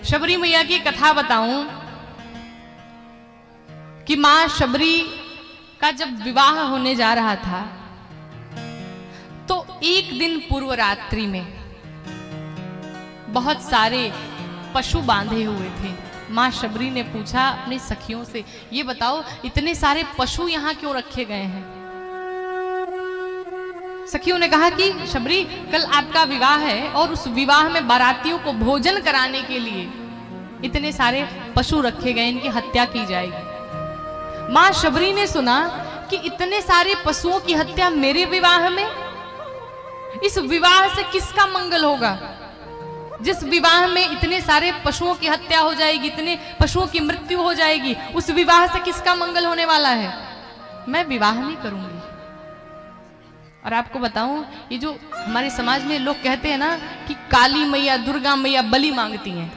शबरी मैया की कथा बताऊं कि मां शबरी का जब विवाह होने जा रहा था तो एक दिन पूर्व रात्रि में बहुत सारे पशु बांधे हुए थे। मां शबरी ने पूछा अपनी सखियों से, ये बताओ इतने सारे पशु यहां क्यों रखे गए हैं? सखियों ने कहा कि शबरी, कल आपका विवाह है और उस विवाह में बारातियों को भोजन कराने के लिए इतने सारे पशु रखे गए, इनकी हत्या की जाएगी। मां शबरी ने सुना कि इतने सारे पशुओं की हत्या मेरे विवाह में, इस विवाह से किसका मंगल होगा? जिस विवाह में इतने सारे पशुओं की हत्या हो जाएगी, इतने पशुओं की मृत्यु हो जाएगी, उस विवाह से किसका मंगल होने वाला है? मैं विवाह नहीं करूंगी। और आपको बताऊं, ये जो हमारे समाज में लोग कहते हैं ना कि काली मैया, दुर्गा मैया बलि मांगती हैं।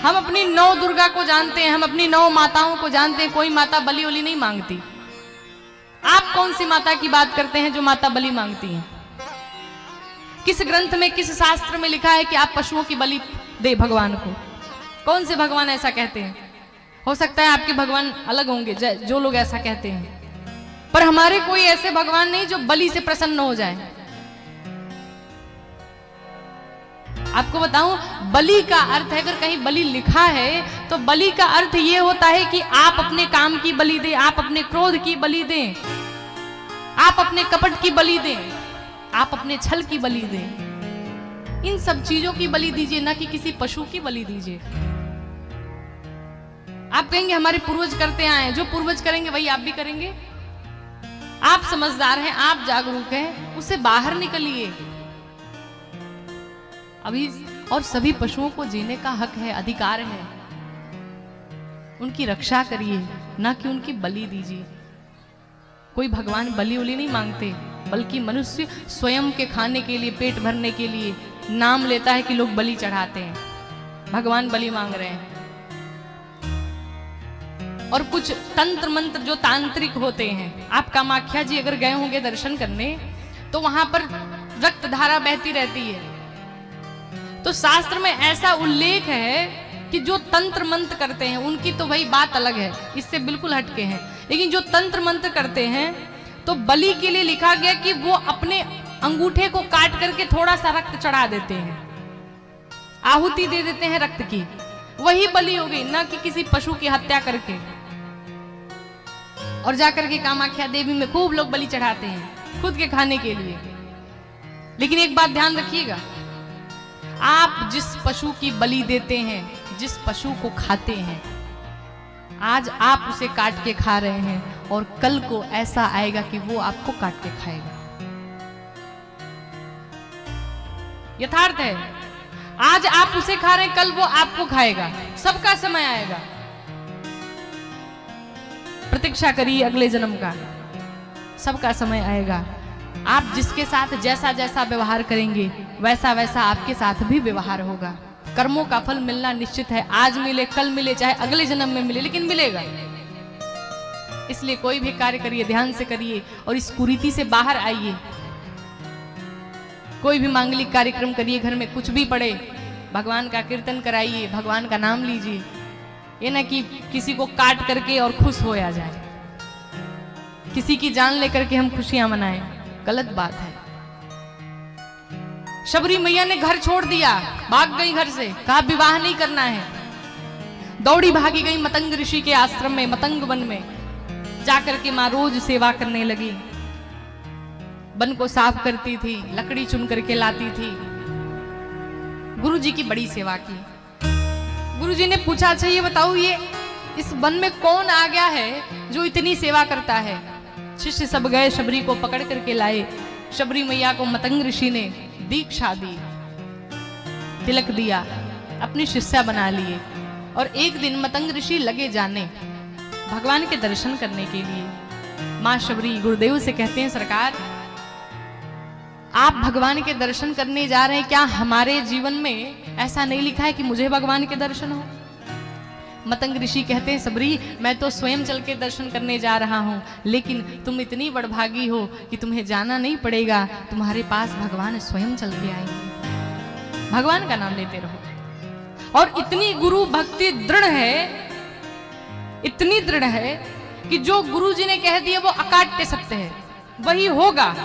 हम अपनी 9 दुर्गा को जानते हैं, हम अपनी 9 माताओं को जानते हैं, कोई माता बलि वली नहीं मांगती। आप कौन सी माता की बात करते हैं जो माता बलि मांगती हैं? किस ग्रंथ में, किस शास्त्र में लिखा है कि आप पशुओं की बलि दे भगवान को? कौन से भगवान ऐसा कहते हैं? हो सकता है आपके भगवान अलग होंगे जो लोग ऐसा कहते हैं, पर हमारे कोई ऐसे भगवान नहीं जो बलि से प्रसन्न हो जाए। आपको बताऊं, बलि का अर्थ है, अगर कहीं बलि लिखा है तो बलि का अर्थ यह होता है कि आप अपने काम की बलि दें, आप अपने क्रोध की बलि दें, आप अपने कपट की बलि दें, आप अपने छल की बलि दें। इन सब चीजों की बलि दीजिए, ना कि किसी पशु की बलि दीजिए। आप कहेंगे हमारे पूर्वज करते आए, जो पूर्वज करेंगे वही आप भी करेंगे। आप समझदार हैं, आप जागरूक हैं, उससे बाहर निकलिए अभी। और सभी पशुओं को जीने का हक है, अधिकार है, उनकी रक्षा करिए, ना कि उनकी बलि दीजिए। कोई भगवान बलि उली नहीं मांगते, बल्कि मनुष्य स्वयं के खाने के लिए, पेट भरने के लिए नाम लेता है कि लोग बलि चढ़ाते हैं, भगवान बलि मांग रहे हैं। और कुछ तंत्र मंत्र जो तांत्रिक होते हैं, आप कामाख्या जी अगर गए होंगे दर्शन करने तो वहां पर रक्त धारा बहती रहती है। तो शास्त्र में ऐसा उल्लेख है कि जो तंत्र मंत्र करते हैं उनकी तो वही बात अलग है, इससे बिल्कुल हटके हैं। लेकिन जो तंत्र मंत्र करते हैं तो बलि के लिए लिखा गया कि वो अपने अंगूठे को काट करके थोड़ा सा रक्त चढ़ा देते हैं, आहुति दे देते हैं रक्त की, वही बलि हो गई, ना कि किसी पशु की हत्या करके। और जाकर के कामाख्या देवी में खूब लोग बलि चढ़ाते हैं खुद के खाने के लिए। लेकिन एक बात ध्यान रखिएगा, आप जिस पशु की बलि देते हैं, जिस पशु को खाते हैं, आज आप उसे काट के खा रहे हैं और कल को ऐसा आएगा कि वो आपको काट के खाएगा। यथार्थ है, आज आप उसे खा रहे हैं, कल वो आपको खाएगा। सबका समय आएगा, प्रतीक्षा करिए अगले जन्म का, सबका समय आएगा। आप जिसके साथ जैसा जैसा व्यवहार करेंगे वैसा वैसा आपके साथ भी व्यवहार होगा। कर्मों का फल मिलना निश्चित है, आज मिले, कल मिले, चाहे अगले जन्म में मिले, लेकिन मिलेगा। इसलिए कोई भी कार्य करिए, ध्यान से करिए और इस कुरीति से बाहर आइए। कोई भी मांगलिक कार्यक्रम करिए, घर में कुछ भी पड़े, भगवान का कीर्तन कराइए, भगवान का नाम लीजिए। ये ना कि किसी को काट करके और खुश होया जाए, किसी की जान लेकर के हम खुशियां मनाएं, गलत बात है। शबरी मैया ने घर छोड़ दिया, भाग गई घर से, कहा विवाह नहीं करना है। दौड़ी भागी गई मतंग ऋषि के आश्रम में, मतंग वन में जाकर के मां रोज सेवा करने लगी। वन को साफ करती थी, लकड़ी चुन करके लाती थी, गुरुजी की बड़ी सेवा की। गुरुजी ने पूछा, अच्छा ये बताओ, ये इस वन में कौन आ गया है जो इतनी सेवा करता है? शिष्य सब गए, शबरी को पकड़ करके लाए। शबरी मैया को मतंग ऋषि ने दीक्षा दी, तिलक दिया, अपनी शिष्या बना लिए। और एक दिन मतंग ऋषि लगे जाने भगवान के दर्शन करने के लिए। मां शबरी गुरुदेव से कहते हैं, सरकार आप भगवान के दर्शन करने जा रहे हैं, क्या हमारे जीवन में ऐसा नहीं लिखा है कि मुझे भगवान के दर्शन हो? मतंग ऋषि कहते हैं, सबरी मैं तो स्वयं चल के दर्शन करने जा रहा हूं, लेकिन तुम इतनी बड़भागी हो कि तुम्हें जाना नहीं पड़ेगा, तुम्हारे पास भगवान स्वयं चल के आएंगे। भगवान का नाम लेते रहो। और इतनी गुरु भक्ति दृढ़ है, इतनी दृढ़ है कि जो गुरु जी ने कह दिया वो अकाट्य सत्य है, वही होगा।